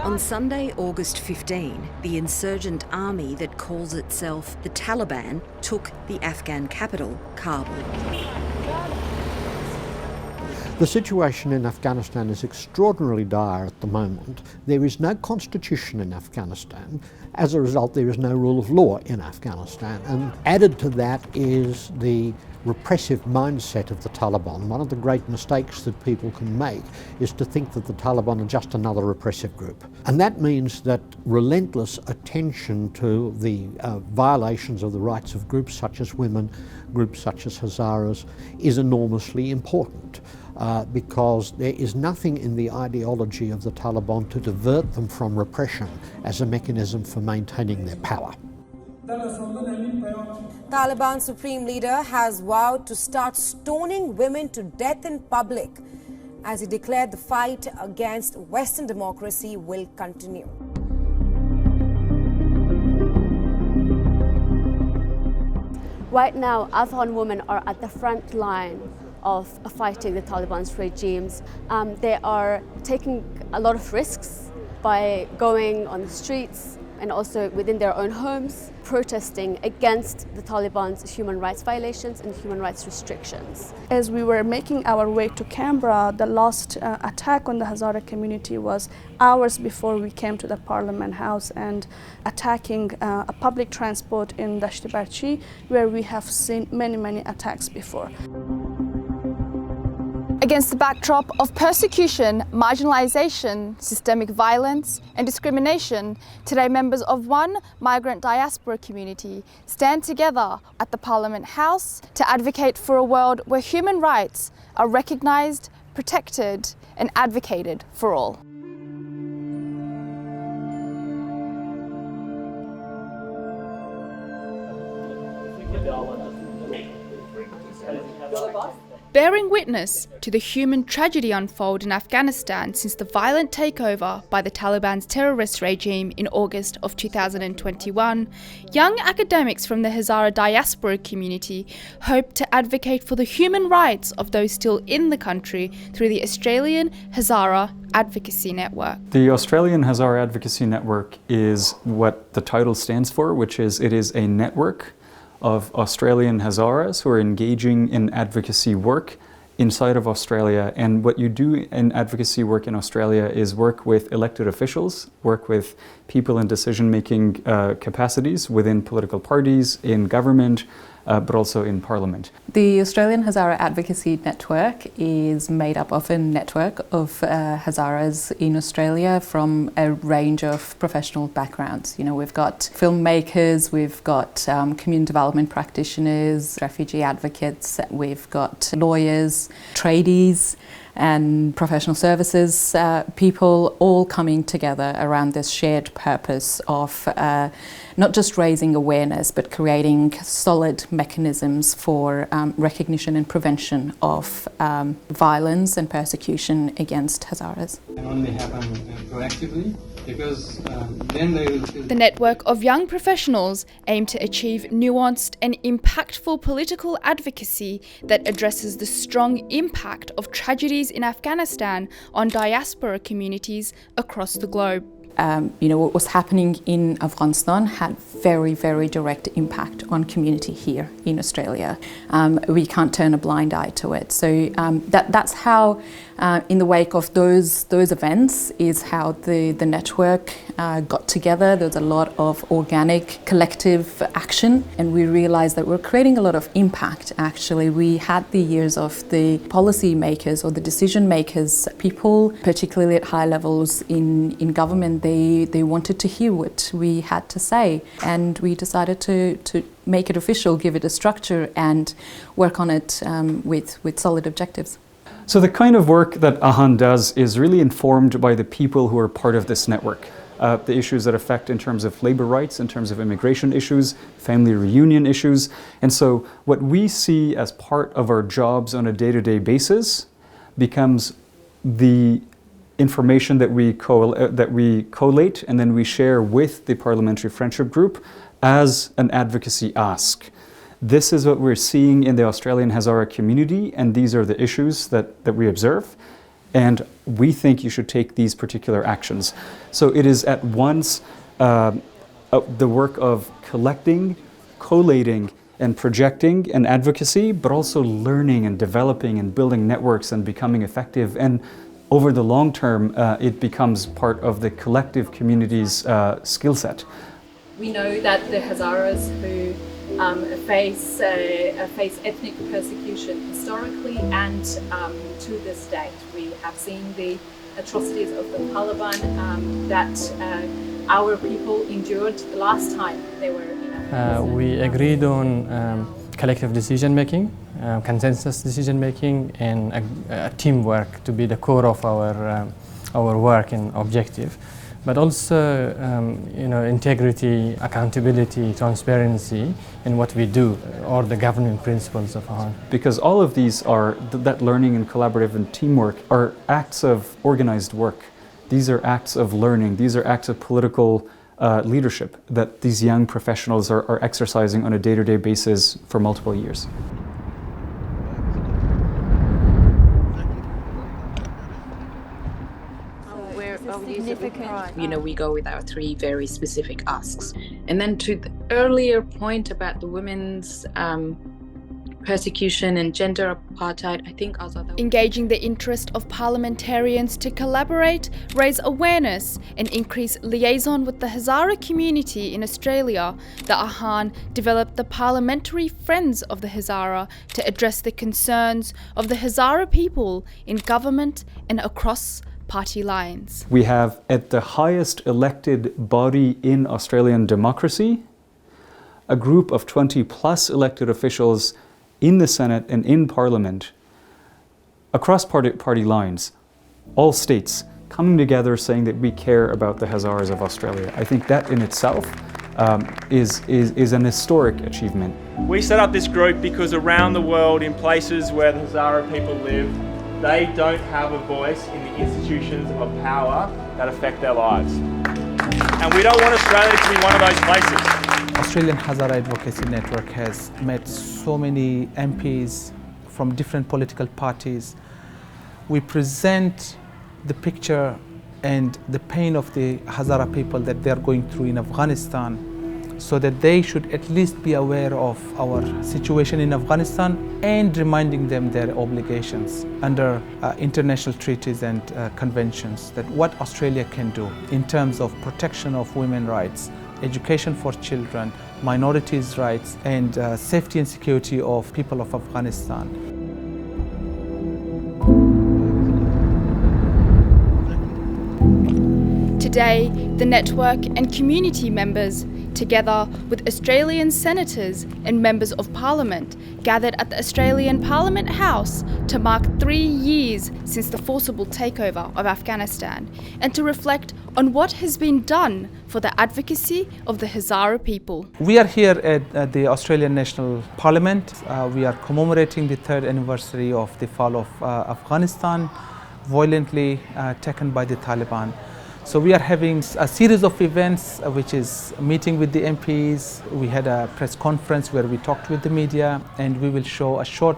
On Sunday, August 15, the insurgent army that calls itself the Taliban took the Afghan capital, Kabul. The situation in Afghanistan is extraordinarily dire at the moment. There is no constitution in Afghanistan. As a result, there is no rule of law in Afghanistan. And added to that is the repressive mindset of the Taliban. One of the great mistakes that people can make is to think that the Taliban are just another repressive group. And that means that relentless attention to the violations of the rights of groups such as women, groups such as Hazaras, is enormously important. Because there is nothing in the ideology of the Taliban to divert them from repression as a mechanism for maintaining their power. Taliban Supreme Leader has vowed to start stoning women to death in public as he declared the fight against Western democracy will continue. Right now, Afghan women are at the front line of fighting the Taliban's regimes. They are taking a lot of risks by going on the streets and also within their own homes, protesting against the Taliban's human rights violations and human rights restrictions. As we were making our way to Canberra, the last attack on the Hazara community was hours before we came to the Parliament House and attacking a public transport in Dashti Barchi, where we have seen many attacks before. Against the backdrop of persecution, marginalisation, systemic violence and discrimination, today members of one migrant diaspora community stand together at the Parliament House to advocate for a world where human rights are recognised, protected and advocated for all. Bearing witness to the human tragedy unfold in Afghanistan since the violent takeover by the Taliban's terrorist regime in August of 2021, young academics from the Hazara diaspora community hope to advocate for the human rights of those still in the country through the Australian Hazara Advocacy Network. The Australian Hazara Advocacy Network is what the title stands for, which is it is a network of Australian Hazaras who are engaging in advocacy work inside of Australia. And what you do in advocacy work in Australia is work with elected officials, work with people in decision-making capacities within political parties, in government, but also in Parliament. The Australian Hazara Advocacy Network is made up of a network of Hazaras in Australia from a range of professional backgrounds. You know, we've got filmmakers, we've got community development practitioners, refugee advocates, we've got lawyers, tradies, and professional services people all coming together around this shared purpose of not just raising awareness but creating solid mechanisms for recognition and prevention of violence and persecution against Hazaras. Can only happen proactively because then they will feel. The network of young professionals aim to achieve nuanced and impactful political advocacy that addresses the strong impact of tragedies in Afghanistan on diaspora communities across the globe. What was happening in Afghanistan had very direct impact on community here in Australia. We can't turn a blind eye to it. So that's how, in the wake of those events, is how the network got together. There's a lot of organic collective action, and we realized that we're creating a lot of impact. Actually, we had the ears of the policy makers or the decision makers, people, particularly at high levels in government. They wanted to hear what we had to say, and we decided to make it official, give it a structure, and work on it with solid objectives. So the kind of work that AHAN does is really informed by the people who are part of this network. The issues that affect in terms of labour rights, in terms of immigration issues, family reunion issues. And so what we see as part of our jobs on a day-to-day basis becomes the information that we collate and then we share with the Parliamentary Friendship Group as an advocacy ask. This is what we're seeing in the Australian Hazara community, and these are the issues that we observe. and we think you should take these particular actions. So it is at once the work of collecting, collating, and projecting and advocacy, but also learning and developing and building networks and becoming effective. And over the long term, it becomes part of the collective community's skill set. We know that the Hazaras who face ethnic persecution historically and to this date. We have seen the atrocities of the Taliban that our people endured the last time they were in Afghanistan. We agreed on collective decision making, consensus decision making, and teamwork to be the core of our work and objective. But also, integrity, accountability, transparency in what we do, or the governing principles of AHAN. Because all of these are, that learning and collaborative and teamwork are acts of organized work. These are acts of learning. These are acts of political leadership that these young professionals are exercising on a day-to-day basis for multiple years. We go with our three very specific asks. And then to the earlier point about the women's persecution and gender apartheid, I think also engaging the interest of parliamentarians to collaborate, raise awareness and increase liaison with the Hazara community in Australia, the AHAN developed the Parliamentary Friends of the Hazara to address the concerns of the Hazara people in government and across party lines. We have at the highest elected body in Australian democracy a group of 20 plus elected officials in the Senate and in Parliament across party lines, all states coming together saying that we care about the Hazaras of Australia. I think that in itself is an historic achievement. We set up this group because around the world, in places where the Hazara people live, they don't have a voice in the institutions of power that affect their lives. And we don't want Australia to be one of those places. Australian Hazara Advocacy Network has met so many MPs from different political parties. We present the picture and the pain of the Hazara people that they're going through in Afghanistan, so that they should at least be aware of our situation in Afghanistan and reminding them their obligations under international treaties and conventions, that what Australia can do in terms of protection of women's rights, education for children, minorities' rights, and safety and security of people of Afghanistan. Today, the network and community members, together with Australian senators and members of Parliament, gathered at the Australian Parliament House to mark 3 years since the forcible takeover of Afghanistan and to reflect on what has been done for the advocacy of the Hazara people. We are here at the Australian National Parliament. We are commemorating the 3rd anniversary of the fall of Afghanistan, violently taken by the Taliban. So we are having a series of events, which is a meeting with the MPs. We had a press conference where we talked with the media, and we will show a short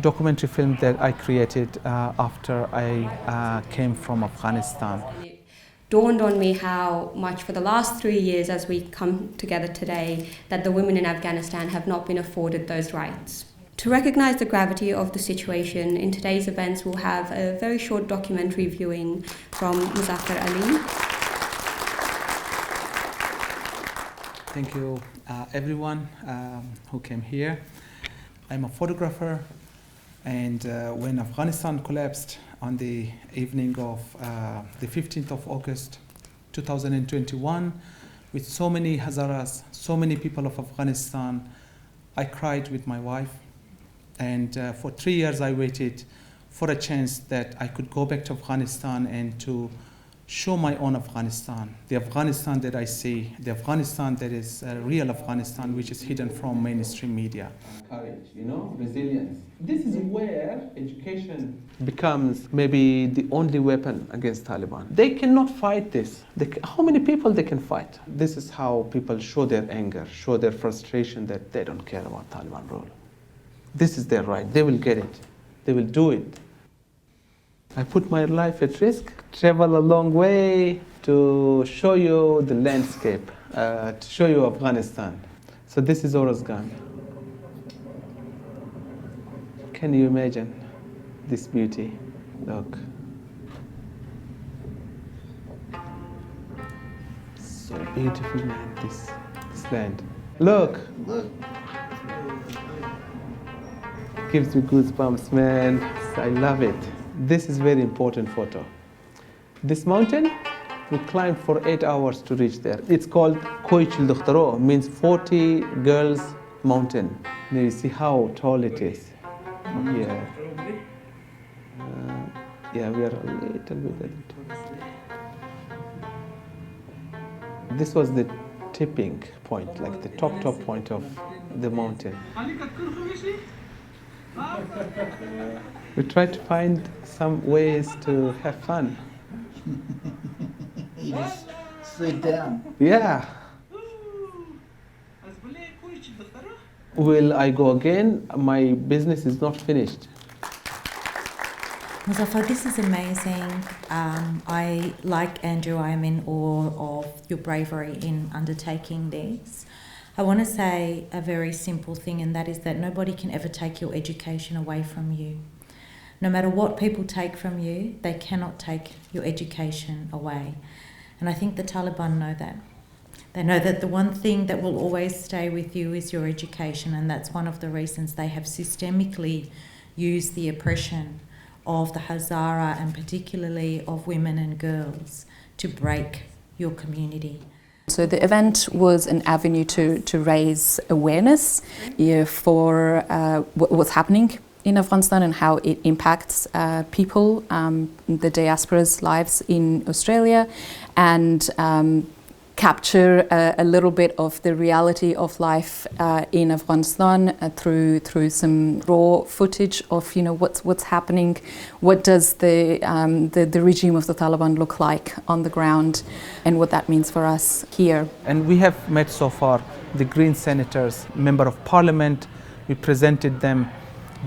documentary film that I created after I came from Afghanistan. It dawned on me how much for the last 3 years as we come together today that the women in Afghanistan have not been afforded those rights. To recognise the gravity of the situation, in today's events we'll have a very short documentary viewing from Ali. Thank you everyone who came here. I'm a photographer, and when Afghanistan collapsed on the evening of the 15th of August 2021, with so many Hazaras, so many people of Afghanistan, I cried with my wife. And for 3 years I waited for a chance that I could go back to Afghanistan and to show my own Afghanistan, the Afghanistan that I see, the Afghanistan that is real Afghanistan, which is hidden from mainstream media. Courage, resilience. This is where education becomes maybe the only weapon against Taliban. They cannot fight this. How many people they can fight? This is how people show their anger, show their frustration that they don't care about Taliban rule. This is their right. They will get it. They will do it. I put my life at risk, travel a long way to show you the landscape, to show you Afghanistan. So this is Orozgan. Can you imagine this beauty? Look. So beautiful, man, this land. Look. Look. Gives me goosebumps, man. I love it. This is very important photo. This mountain, we climbed for 8 hours to reach there. It's called Koichil Dokhtaro, means 40 girls mountain. Now you see how tall it is. Yeah. Yeah, we are a little bit. This was the tipping point, like the top point of the mountain. We try to find some ways to have fun. You just sit down. Yeah. Will I go again? My business is not finished. Muzaffar, this is amazing. I, like Andrew, I am in awe of your bravery in undertaking this. I want to say a very simple thing, and that is that nobody can ever take your education away from you. No matter what people take from you, they cannot take your education away. And I think the Taliban know that. They know that the one thing that will always stay with you is your education, and that's one of the reasons they have systemically used the oppression of the Hazara and particularly of women and girls to break your community. So the event was an avenue to raise awareness for what's happening in Afghanistan and how it impacts people, the diaspora's lives in Australia, and capture a little bit of the reality of life in Afghanistan through some raw footage of what's happening, what does the regime of the Taliban look like on the ground, and what that means for us here. And we have met so far the Green senators, member of parliament. We presented them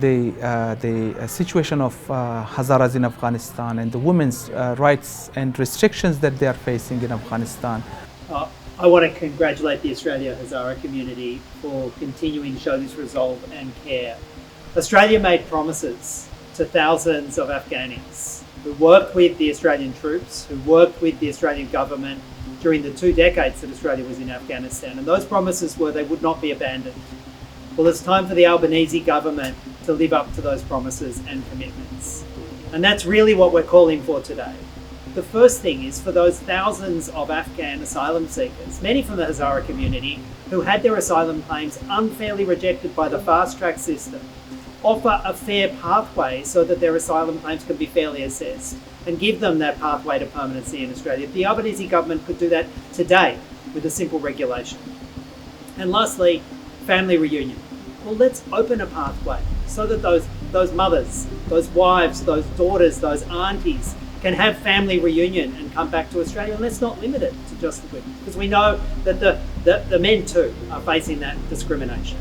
the situation of Hazaras in Afghanistan and the women's rights and restrictions that they are facing in Afghanistan. I want to congratulate the Australian Hazara community for continuing to show this resolve and care. Australia made promises to thousands of Afghanis who worked with the Australian troops, who worked with the Australian government during the 2 decades that Australia was in Afghanistan. And those promises were they would not be abandoned. Well, it's time for the Albanese government to live up to those promises and commitments. And that's really what we're calling for today. The first thing is for those thousands of Afghan asylum seekers, many from the Hazara community, who had their asylum claims unfairly rejected by the fast-track system, offer a fair pathway so that their asylum claims can be fairly assessed and give them that pathway to permanency in Australia. The Albanese government could do that today with a simple regulation. And lastly, family reunion. Well, let's open a pathway so that those mothers, those wives, those daughters, those aunties can have family reunion and come back to Australia. And let's not limit it to just the women, because we know that the men too are facing that discrimination.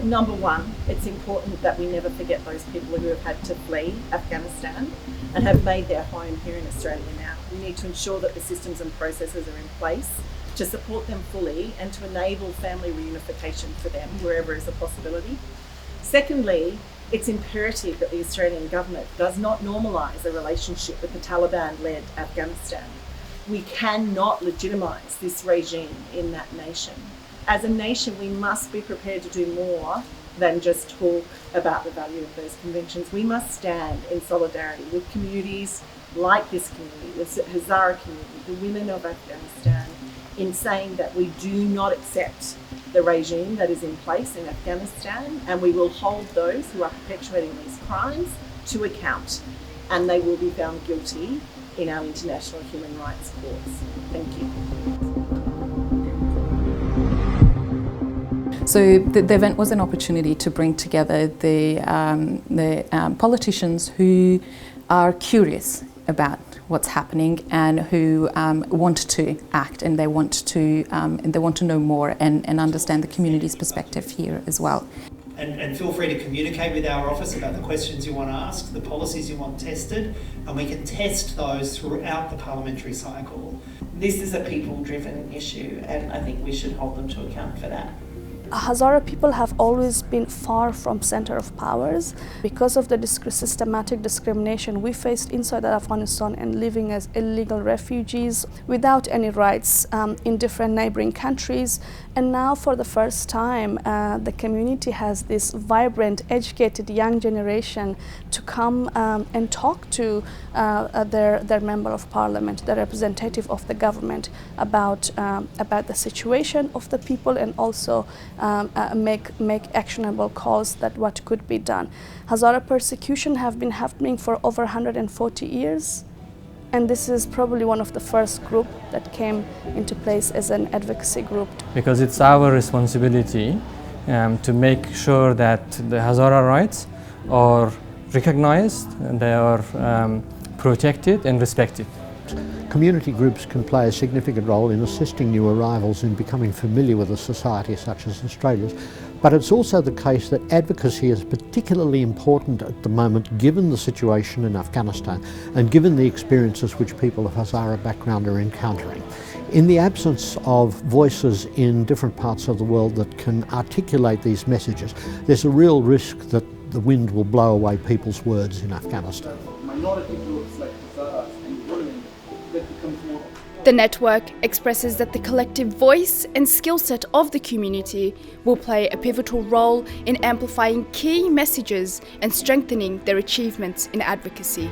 Number one, it's important that we never forget those people who have had to flee Afghanistan and have made their home here in Australia now. We need to ensure that the systems and processes are in place to support them fully and to enable family reunification for them wherever is a possibility. Secondly, it's imperative that the Australian government does not normalise a relationship with the Taliban-led Afghanistan. We cannot legitimise this regime in that nation. As a nation, we must be prepared to do more than just talk about the value of those conventions. We must stand in solidarity with communities like this community, the Hazara community, the women of Afghanistan, in saying that we do not accept the regime that is in place in Afghanistan, and we will hold those who are perpetuating these crimes to account, and they will be found guilty in our international human rights courts. Thank you. So the event was an opportunity to bring together the politicians who are curious about what's happening and who want to act, and they want to know more and understand the community's perspective here as well. And feel free to communicate with our office about the questions you want to ask, the policies you want tested, and we can test those throughout the parliamentary cycle. This is a people-driven issue, and I think we should hold them to account for that. Hazara people have always been far from center of powers because of the systematic discrimination we faced inside Afghanistan and living as illegal refugees without any rights in different neighboring countries. And now for the first time, the community has this vibrant, educated young generation to come and talk to their member of parliament, the representative of the government about the situation of the people, and also make actionable calls that what could be done. Hazara persecution have been happening for over 140 years, and this is probably one of the first group that came into place as an advocacy group. Because it's our responsibility to make sure that the Hazara rights are recognized, and they are protected and respected. Community groups can play a significant role in assisting new arrivals in becoming familiar with a society such as Australia's, but it's also the case that advocacy is particularly important at the moment given the situation in Afghanistan and given the experiences which people of Hazara background are encountering. In the absence of voices in different parts of the world that can articulate these messages, there's a real risk that the wind will blow away people's words in Afghanistan. Minority groups like Hazaras and women that becomes more. The network expresses that the collective voice and skill set of the community will play a pivotal role in amplifying key messages and strengthening their achievements in advocacy.